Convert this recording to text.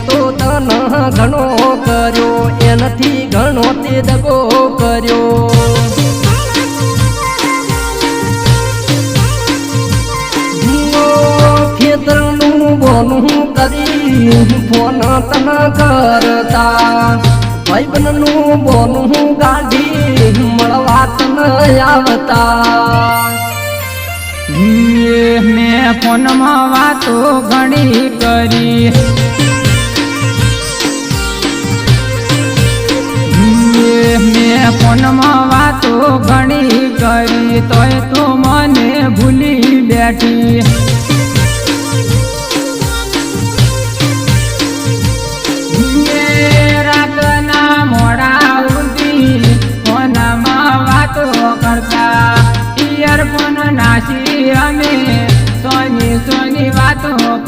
તો તન ઘણો કર્યો એનાથી ઘણો તે દગો કર્યો ખેતરનું બોનું કરી ફોન તન કરતા ભાઈબંધનું બોનું ગાડી મળવા તન આવતા મેં ફોનમાં વાતો